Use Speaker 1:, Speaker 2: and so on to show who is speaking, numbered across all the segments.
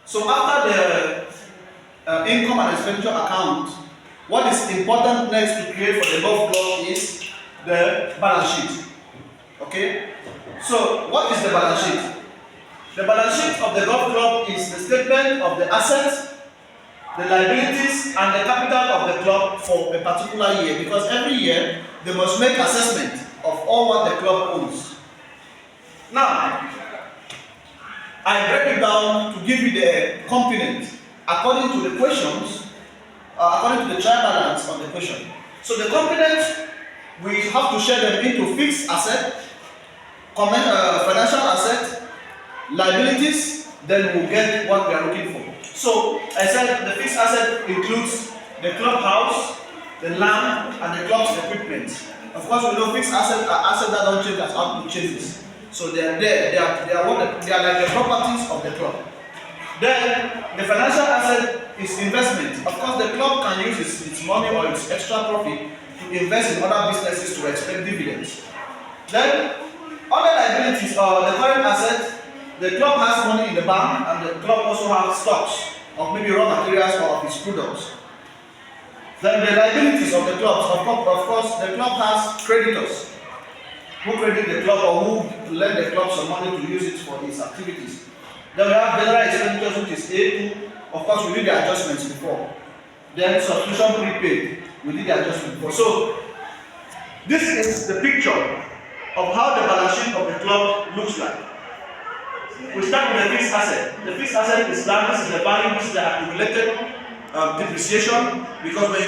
Speaker 1: So after the income and expenditure account, what is important next to create for the golf club is the balance sheet. Okay? So what is the balance sheet? The balance sheet of the golf club is the statement of the assets, the liabilities, and the capital of the club for a particular year, because every year they must make assessment of all what the club owns. Now, I break it down to give you the components according to the questions, according to the trial balance of the question. So the components, we have to share them into fixed asset, financial asset, liabilities, then we'll get what we are looking for. So I said the fixed asset includes the clubhouse, the land, and the club's equipment. Of course, we know fixed assets are assets that don't change as output changes. So they are there. They are like the properties of the club. Then the financial asset is investment. Of course, the club can use its money or its extra profit to invest in other businesses to expect dividends. Then other liabilities are the current asset. The club has money in the bank, and the club also has stocks of maybe raw materials or of its products. Then the liabilities of the club. Of course, the club has creditors who credit the club or who lend the club some money to use it for its activities. Then we have general expenditures, which is A2. Of course, we did the adjustments before. Then subscription prepaid, we did the adjustment before. So this is the picture of how the balance sheet of the club looks like. We start with the fixed asset. The fixed asset is that this is the value, which is the accumulated depreciation. Because when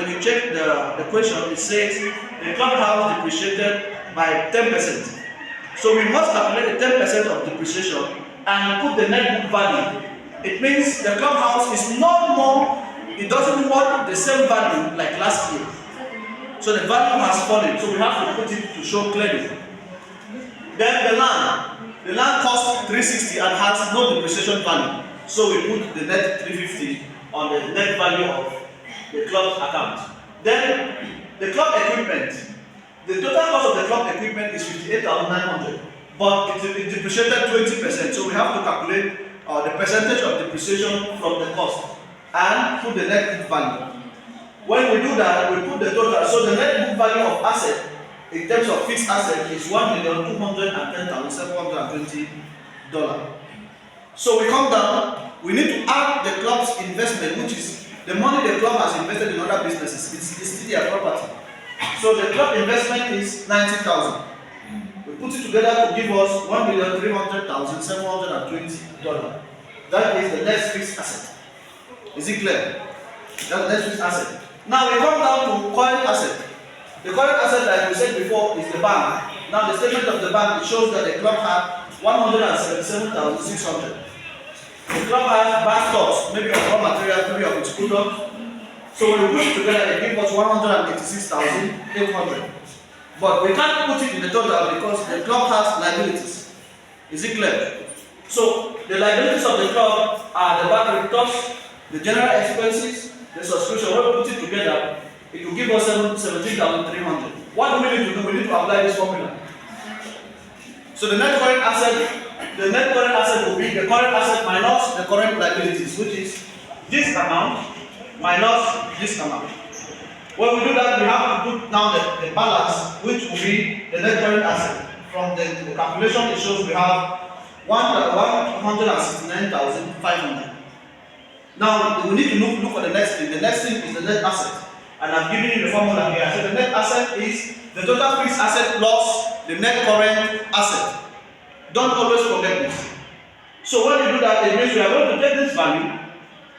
Speaker 1: you check the question, it says the clubhouse depreciated by 10%. So we must calculate the 10% of depreciation and put the net book value. It means the clubhouse is not more, it doesn't want the same value like last year. So the value has fallen, so we have to put it to show clearly. Then the land. The land costs 360 and has no depreciation value. So we put the net 350 on the net value of the club's account. Then the club equipment. The total cost of the club equipment is 58,900, but it depreciated 20%. So we have to calculate the percentage of depreciation from the cost and put the net book value. When we do that, we put the total. So the net book value of asset in terms of fixed asset is $1,210,720. So we come down, we need to add the club's investment, which is the money the club has invested in other businesses. It's still their property. So the club investment is 90,000. We put it together to give us $1,300,720. That is the next fixed asset. Is it clear? That's the next fixed asset. Now we come down to current asset. The current asset, like we said before, is the bank. Now the statement of the bank, it shows that the club had 177,600. The club has bank stocks, maybe of raw materials, maybe of its products. So when we put it together, it gives us 186,800. But we can't put it in the total because the club has liabilities. Is it clear? So the liabilities of the club are the bank creditors, the general expenses, the subscription. When we put it together, it will give us 17,300. What do we need to do? We need to apply this formula. So the net current asset will be the current asset minus the current liabilities, which is this amount minus this amount. When we do that, we have to put down the balance, which will be the net current asset. From the calculation, it shows we have 169,500. Now we need to look for the next thing. The next thing is the net asset. And I've given you the formula here. So the net asset is the total fixed asset plus the net current asset. Don't always forget this. So when you do that, it means we are going to take this value and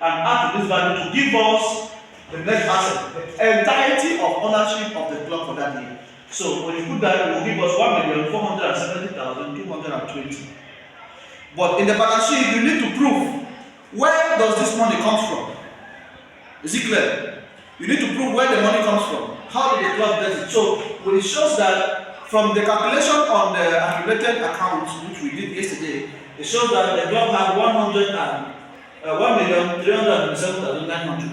Speaker 1: add to this value to give us the net asset, the entirety of ownership of the club for that year. So when you put that, it will give us 1,470,220. But in the balance sheet, you need to prove where does this money come from. Is it clear? You need to prove where the money comes from. How did the club get it? So when it shows that from the calculation on the accumulated account, which we did yesterday, it shows that the club had 1,307,900.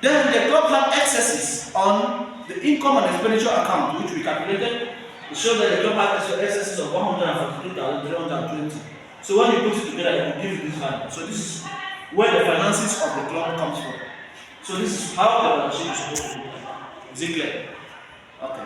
Speaker 1: Then the club had excesses on the income and expenditure account, which we calculated. It shows that the club had excesses of 142,320. So So when you put it together, it will give you this value. So this is where the finances of the club comes from. So this is how the balance sheet is supposed to look like. Is it clear? Okay.